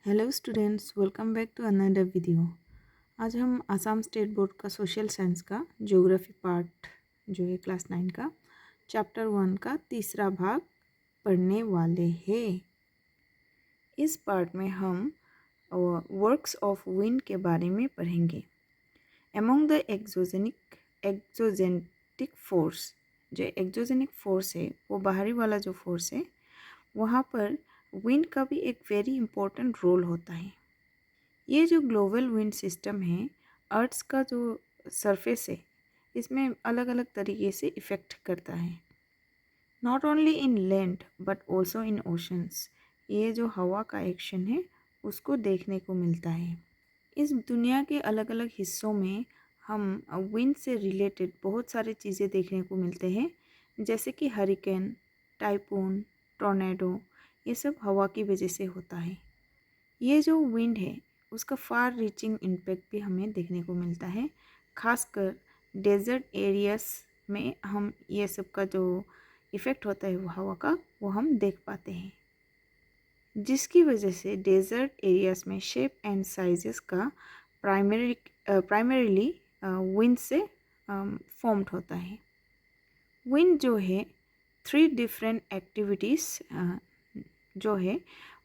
Hello students, welcome back to another video. आज हम Assam state board का सोशल साइंस का ज्योग्राफी पार्ट जो है क्लास 9 का चैप्टर 1 का तीसरा भाग पढ़ने वाले हैं। इस पार्ट में हम वर्क्स ऑफ विंड के बारे में पढ़ेंगे। एमोंग द एक्सोजेनिक फोर्स, जो एक्सोजेनिक फोर्स है वो बाहरी वाला जो फोर्स है, वहाँ पर विंड का भी एक वेरी इंपॉर्टेंट रोल होता है। ये जो ग्लोबल विंड सिस्टम है, अर्थ का जो सरफेस है, इसमें अलग अलग तरीके से इफ़ेक्ट करता है। Not only in land but also in oceans. ये जो हवा का एक्शन है उसको देखने को मिलता है। इस दुनिया के अलग अलग हिस्सों में हम विंड से रिलेटेड बहुत सारी चीज़ें देखने को मिलते हैं, जैसे कि हरिकेन, टाइफून, टॉर्नेडो, ये सब हवा की वजह से होता है। ये जो विंड है उसका फार रीचिंग इम्पैक्ट भी हमें देखने को मिलता है। खासकर डेजर्ट एरियाज में हम ये सब का जो इफ़ेक्ट होता है वो हवा का, वो हम देख पाते हैं, जिसकी वजह से डेजर्ट एरियाज में शेप एंड साइजेस का प्राइमरीली विंड से फॉर्म्ड होता है। विंड जो है 3 डिफरेंट एक्टिविटीज़ जो है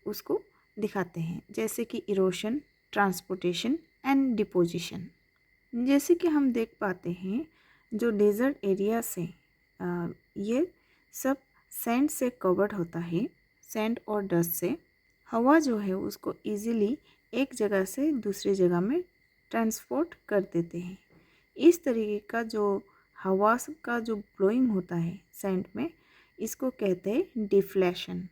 उसको दिखाते हैं, जैसे कि इरोशन, ट्रांसपोर्टेशन एंड डिपोजिशन। जैसे कि हम देख पाते हैं जो डेजर्ट एरिया से ये सब सैंड से कवर्ड होता है। सैंड और डस्ट से हवा जो है उसको इजीली एक जगह से दूसरी जगह में ट्रांसपोर्ट कर देते हैं। इस तरीके का जो हवा का जो ब्लोइंग होता है सैंड में, इसको कहते हैं डिफ्लेशन।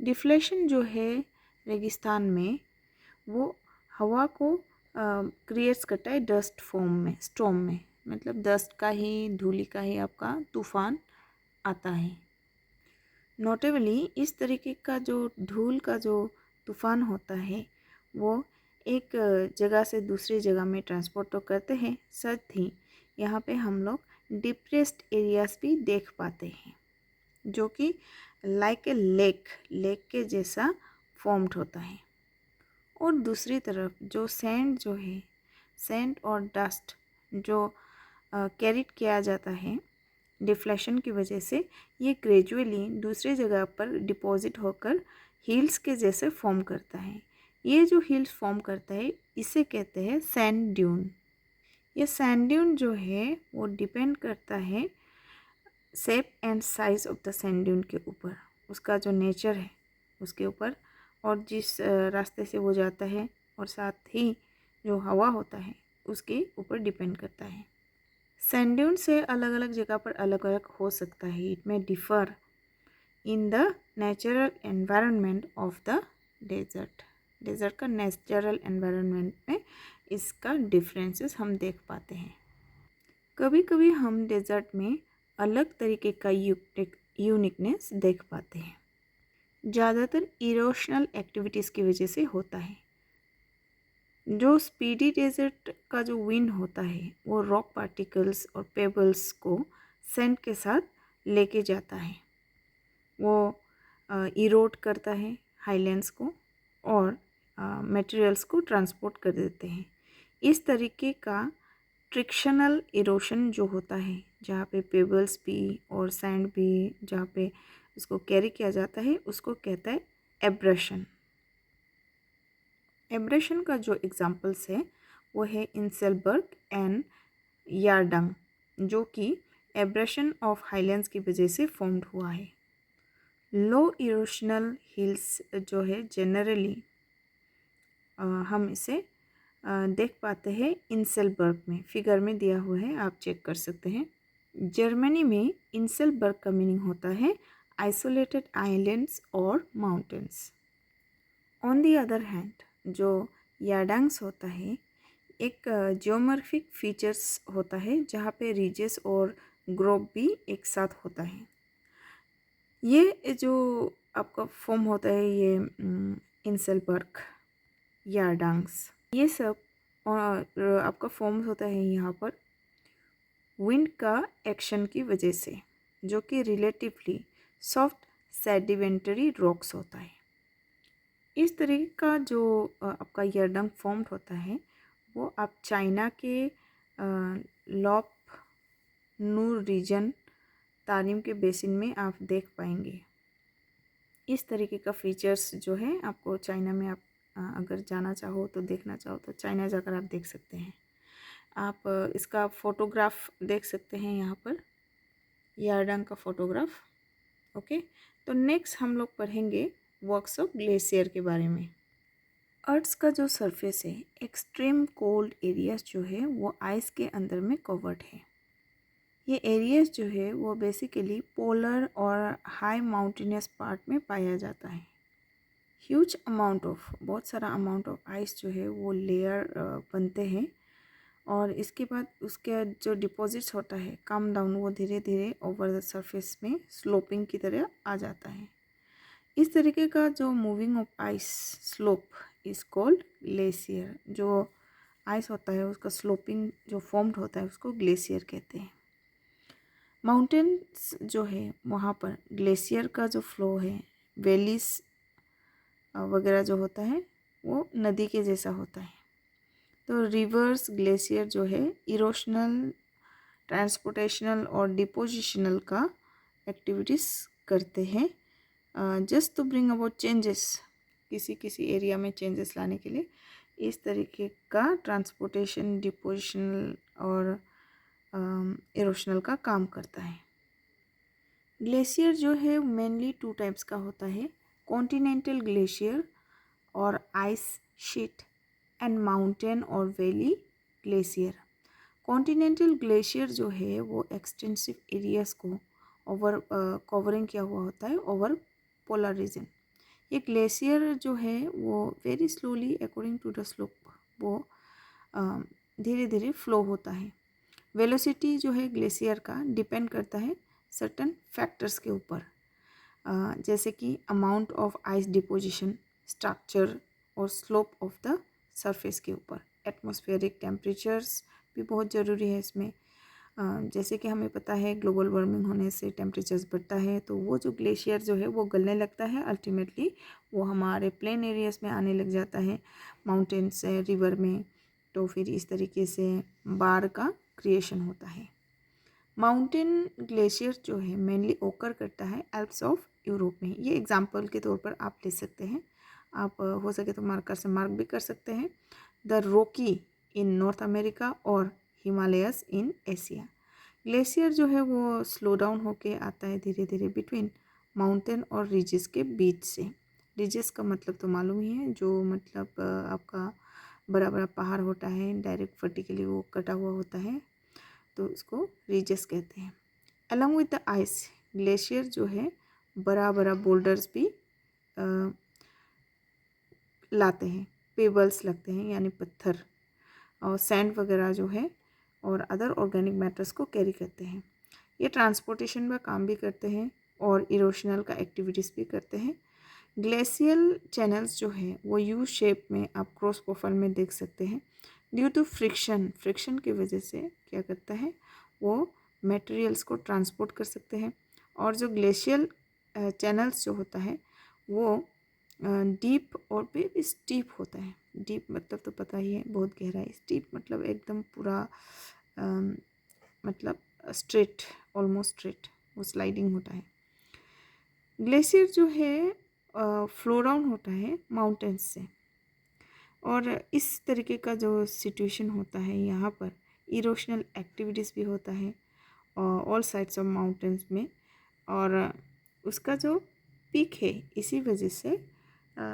डिफ्लेशन जो है रेगिस्तान में, वो हवा को क्रिएट्स करता है डस्ट फॉर्म में, स्टॉर्म में, मतलब डस्ट का ही, धूली का ही आपका तूफान आता है। नोटेबली इस तरीके का जो धूल का जो तूफान होता है वो एक जगह से दूसरी जगह में ट्रांसपोर्ट तो करते हैं, साथ ही यहाँ पे हम लोग डिप्रेस्ड एरियाज भी देख पाते हैं, जो कि लाइक ए लेक के जैसा फॉर्म्ड होता है। और दूसरी तरफ जो सैंड और डस्ट जो कैरिड किया जाता है डिफ्लेशन की वजह से, ये ग्रेजुअली दूसरी जगह पर डिपॉजिट होकर हिल्स के जैसे फॉर्म करता है। ये जो हिल्स फॉर्म करता है इसे कहते हैं सैंड ड्यून। ये सैंड ड्यून जो है वो डिपेंड करता है shape and size of the sand dune के ऊपर, उसका जो नेचर है उसके ऊपर, और जिस रास्ते से वो जाता है, और साथ ही जो हवा होता है उसके ऊपर डिपेंड करता है। सैंड ड्यून से अलग अलग जगह पर अलग अलग हो सकता है। इट में differ in the natural environment of the desert का नेचुरल एनवायरनमेंट में इसका डिफरेंसेस हम देख पाते हैं। कभी कभी हम डेजर्ट में अलग तरीके का यूनिकनेस देख पाते हैं। ज़्यादातर इरोशनल एक्टिविटीज़ की वजह से होता है। जो स्पीडी डेजर्ट का जो विंड होता है वो रॉक पार्टिकल्स और पेबल्स को सैंड के साथ लेके जाता है। वो इरोड करता है हाईलैंड्स को और मटेरियल्स को ट्रांसपोर्ट कर देते हैं। इस तरीके का फ्रिक्शनल इरोशन जो होता है, जहाँ पे पेबल्स भी और सैंड भी जहाँ पे उसको कैरी किया जाता है, उसको कहता है एब्रेशन। एब्रेशन का जो एग्जांपल्स है वो है इंसेलबर्ग एंड यारडंग, जो कि एब्रेशन ऑफ हाईलैंड्स की वजह से फॉर्म्ड हुआ है। लो इरोशनल हिल्स जो है जनरली हम इसे देख पाते हैं इंसेलबर्ग में, फिगर में दिया हुआ है, आप चेक कर सकते हैं। जर्मनी में इंसेलबर्ग का मीनिंग होता है आइसोलेटेड आइलैंड्स और mountains. On the other hand जो यारडंग्स होता है एक जियोमॉर्फिक फीचर्स होता है, जहाँ पे रिजेस और ग्रोव भी एक साथ होता है। ये जो आपका फॉर्म होता है ये इंसेलबर्ग, यारडंग्स, ये सब और आपका फॉर्म होता है यहाँ पर विंड का एक्शन की वजह से, जो कि रिलेटिवली सॉफ्ट सेडिमेंटरी रॉक्स होता है। इस तरीके का जो आपका यरडंग फॉर्म्ड होता है वो आप चाइना के लॉप नूर रीजन तारिम के बेसिन में आप देख पाएंगे। इस तरीके का फीचर्स जो है आपको चाइना में आप अगर जाना चाहो तो देखना चाहो तो चाइना जाकर आप देख सकते हैं। आप इसका फ़ोटोग्राफ देख सकते हैं यहाँ पर, यारडंग का फ़ोटोग्राफ। ओके, तो नेक्स्ट हम लोग पढ़ेंगे वर्क्स ऑफ ग्लेशियर के बारे में। अर्थ का जो सरफेस है, एक्सट्रीम कोल्ड एरियाज जो है वो आइस के अंदर में कवर्ड है। ये एरियाज जो है वो बेसिकली पोलर और हाई माउंटेनियस पार्ट में पाया जाता है। ह्यूज अमाउंट ऑफ, बहुत सारा अमाउंट ऑफ आइस जो है वो लेयर बनते हैं और इसके बाद उसके जो डिपॉजिट्स होता है कम डाउन, वो धीरे धीरे ओवर द सरफेस में स्लोपिंग की तरह आ जाता है। इस तरीके का जो moving of ice slope is called glacier. जो आइस होता है उसका स्लोपिंग जो फॉर्म्ड होता है उसको ग्लेशियर कहते हैं। माउंटेन्स जो है वहाँ पर ग्लेशियर का जो फ्लो है, वैलीज वगैरह जो होता है वो नदी के जैसा होता है। तो रिवर्स ग्लेशियर जो है इरोशनल, ट्रांसपोर्टेशनल और डिपोजिशनल का एक्टिविटीज़ करते हैं just to bring about changes, किसी एरिया में चेंजेस लाने के लिए इस तरीके का ट्रांसपोर्टेशन, डिपोजिशनल और इरोशनल का काम करता है। ग्लेशियर जो है मेनली 2 टाइप्स का होता है, कॉन्टिनेंटल ग्लेशियर और आइस शीट एंड माउंटेन और वैली ग्लेशियर। कॉन्टिनेंटल ग्लेशियर जो है वो एक्सटेंसिव एरियाज़ को ओवर कवरिंग किया हुआ होता है ओवर पोलर रीजन। ये ग्लेशियर जो है वो very slowly according to the slope वो धीरे धीरे फ्लो होता है। वेलोसिटी जो है ग्लेशियर का डिपेंड करता है सर्टन फैक्टर्स के ऊपर, जैसे कि amount of ice deposition, structure और स्लोप ऑफ द सरफेस के ऊपर। एटमॉस्फेरिक टेम्परेचर्स भी बहुत ज़रूरी है इसमें। जैसे कि हमें पता है ग्लोबल वार्मिंग होने से टेम्परेचर्स बढ़ता है, तो वो जो ग्लेशियर जो है वो गलने लगता है, अल्टीमेटली वो हमारे प्लेन एरियाज़ में आने लग जाता है, माउंटेन्स से रिवर में। तो फिर इस तरीके से बाढ़ का क्रिएशन होता है। माउंटेन ग्लेशियर जो है मेनली ओकर करता है एल्प्स ऑफ यूरोप में। ये एग्जाम्पल के तौर पर आप ले सकते हैं, आप हो सके तो मार्कर से मार्क भी कर सकते हैं। The Rocky in north America और हिमालयस इन एशिया। ग्लेशियर जो है वो स्लो डाउन होके आता है धीरे धीरे बिटवीन माउंटेन और रिजेस के बीच से। रिजेस का मतलब तो मालूम ही है, जो मतलब आपका बड़ा बड़ा पहाड़ होता है, डायरेक्ट वर्टिकली वो कटा हुआ होता है, तो उसको रिजेस कहते हैं। Along with the ice, glacier जो है बड़ा बड़ा बोल्डर्स भी लाते हैं, पेबल्स लगते हैं यानी पत्थर, और सैंड वगैरह जो है और अदर ऑर्गेनिक मैटर्स को कैरी करते हैं। ये ट्रांसपोर्टेशन का काम भी करते हैं और इरोशनल का एक्टिविटीज़ भी करते हैं। ग्लेशियल चैनल्स जो है वो यू शेप में आप क्रॉस प्रोफाइल में देख सकते हैं। ड्यू टू फ्रिक्शन की वजह से क्या करता है वो मटेरियल्स को ट्रांसपोर्ट कर सकते हैं। और जो ग्लेशियल चैनल्स जो होता है वो डीप और भी स्टीप होता है। डीप मतलब तो पता ही है, बहुत गहरा है। स्टीप मतलब एकदम पूरा मतलब स्ट्रेट, ऑलमोस्ट स्ट्रेट, वो स्लाइडिंग होता है। ग्लेशियर जो है फ्लो डाउन होता है माउंटेन्स से, और इस तरीके का जो सिचुएशन होता है यहाँ पर इरोशनल एक्टिविटीज़ भी होता है ऑल साइड्स ऑफ माउंटेन्स में, और उसका जो पीक है इसी वजह से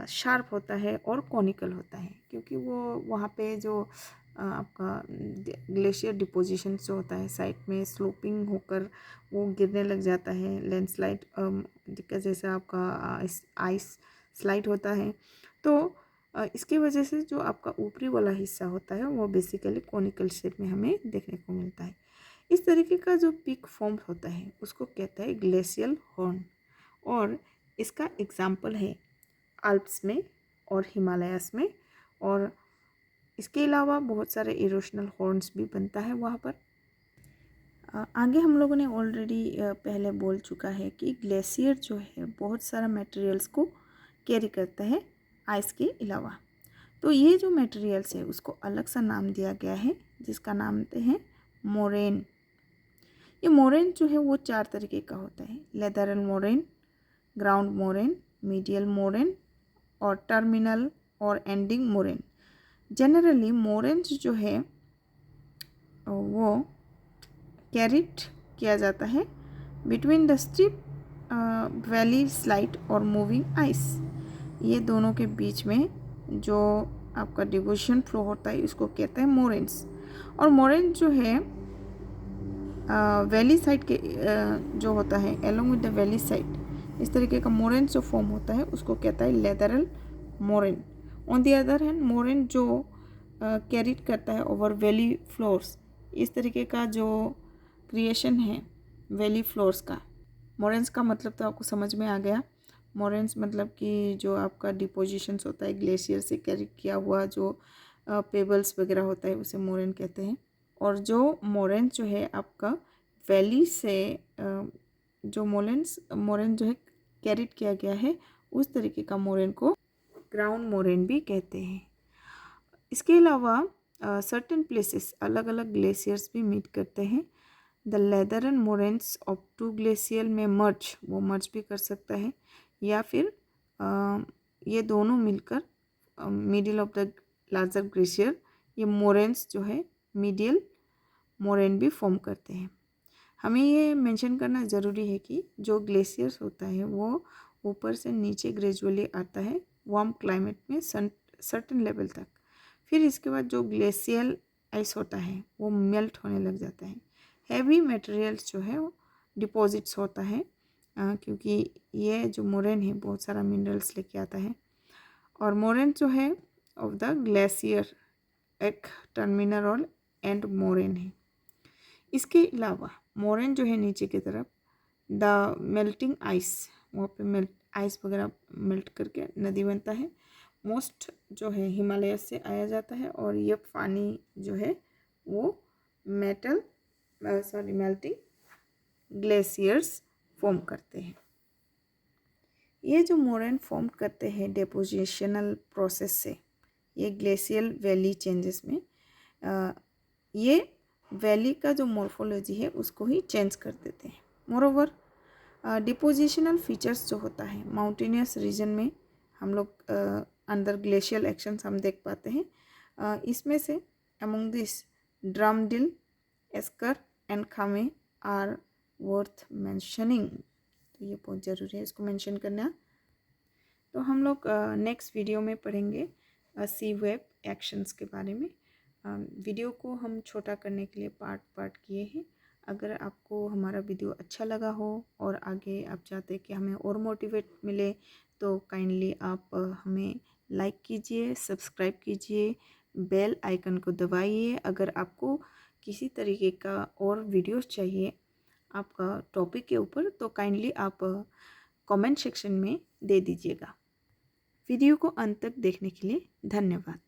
शार्प होता है और कॉनिकल होता है, क्योंकि वो वहाँ पे जो आपका ग्लेशियर डिपोजिशन जो होता है साइड में स्लोपिंग होकर वो गिरने लग जाता है, लैंडस्लाइड जैसे आपका आइस स्लाइड होता है। तो इसके वजह से जो आपका ऊपरी वाला हिस्सा होता है वो बेसिकली कॉनिकल शेप में हमें देखने को मिलता है। इस तरीके का जो पीक फॉर्म होता है उसको कहता है ग्लेशियल हॉर्न, और इसका एग्जाम्पल है आल्प्स में और हिमालयास में, और इसके अलावा बहुत सारे इरोशनल हॉर्न्स भी बनता है वहाँ पर। आगे हम लोगों ने ऑलरेडी पहले बोल चुका है कि ग्लेशियर जो है बहुत सारा मटेरियल्स को कैरी करता है आइस के अलावा। तो ये जो मटेरियल्स है उसको अलग सा नाम दिया गया है जिसका नाम देते हैं मोरेन। ये मोरेन जो है वो 4 तरीके का होता है, lateral moraine, ground moraine, medial moraine और टर्मिनल और एंडिंग मोरेन। जनरली मोरेन्स जो है वो कैरिड किया जाता है between the steep valley slide और मूविंग आइस। ये दोनों के बीच में जो आपका डिवोशन फ्लो होता है इसको कहते हैं मोरेन्स। और मोरेन जो है वैली साइड के जो होता है along with the valley side, इस तरीके का मोरेन जो फॉर्म होता है उसको कहता है lateral moraine. On the other hand moraine जो कैरिड करता है ओवर वैली फ्लोर्स, इस तरीके का जो क्रिएशन है वैली फ्लोर्स का। मोरेन्स का मतलब तो आपको समझ में आ गया। मोरेन्स मतलब कि जो आपका डिपोजिशंस होता है ग्लेशियर से कैरी किया हुआ जो पेबल्स वगैरह होता है उसे मोरेन कहते हैं। और जो मोरेन्स जो है आपका वैली से जो मोरेन जो है कैरिड किया गया है उस तरीके का मोरेन को ग्राउंड मोरेन भी कहते हैं। इसके अलावा सर्टेन प्लेसेस अलग अलग ग्लेशियर्स भी मीट करते हैं। द लेदरन मोरेन्स ऑफ 2 ग्लेशियर में वो मर्ज भी कर सकता है, या फिर ये दोनों मिलकर middle of the larger glacier ये मोरेन्स जो है मीडियल मोरेन भी फॉर्म करते हैं। हमें ये मेंशन करना ज़रूरी है कि जो ग्लेशियर्स होता है वो ऊपर से नीचे ग्रेजुअली आता है वार्म क्लाइमेट में सर्टेन लेवल तक। फिर इसके बाद जो ग्लेशियल आइस होता है वो मेल्ट होने लग जाता है। हैवी मटेरियल्स जो है वो डिपॉजिट्स होता है क्योंकि ये जो मोरेन है बहुत सारा मिनरल्स लेके आता है। और मोरेन जो है ऑफ द ग्लेशियर एक टर्मिनल और एंड मोरेन है। इसके अलावा मोरेन जो है नीचे की तरफ द मेल्टिंग आइस, वहाँ पे आइस वगैरह मेल्ट करके नदी बनता है। मोस्ट जो है हिमालय से आया जाता है और ये पानी जो है वो मेल्टिंग ग्लेशियर्स फॉर्म करते हैं। ये जो मोरेन फॉर्म करते हैं डिपोजिशनल प्रोसेस से, ये ग्लेशियल वैली चेंजेस में ये वैली का जो मॉर्फोलॉजी है उसको ही चेंज कर देते हैं। मोरोवर डिपोजिशनल फीचर्स जो होता है माउंटेनियस रीजन में हम लोग अंदर ग्लेशियल एक्शंस हम देख पाते हैं। इसमें से among this drumlin, esker and kame are worth mentioning. तो ये बहुत ज़रूरी है इसको मेंशन करना। तो हम लोग नेक्स्ट वीडियो में पढ़ेंगे सी वेब एक्शंस के बारे में। वीडियो को हम छोटा करने के लिए पार्ट किए हैं। अगर आपको हमारा वीडियो अच्छा लगा हो और आगे आप चाहते हैं कि हमें और मोटिवेट मिले तो काइंडली आप हमें लाइक कीजिए, सब्सक्राइब कीजिए, बेल आइकन को दबाइए। अगर आपको किसी तरीके का और वीडियोस चाहिए आपका टॉपिक के ऊपर तो काइंडली आप कमेंट सेक्शन में दे दीजिएगा। वीडियो को अंत तक देखने के लिए धन्यवाद।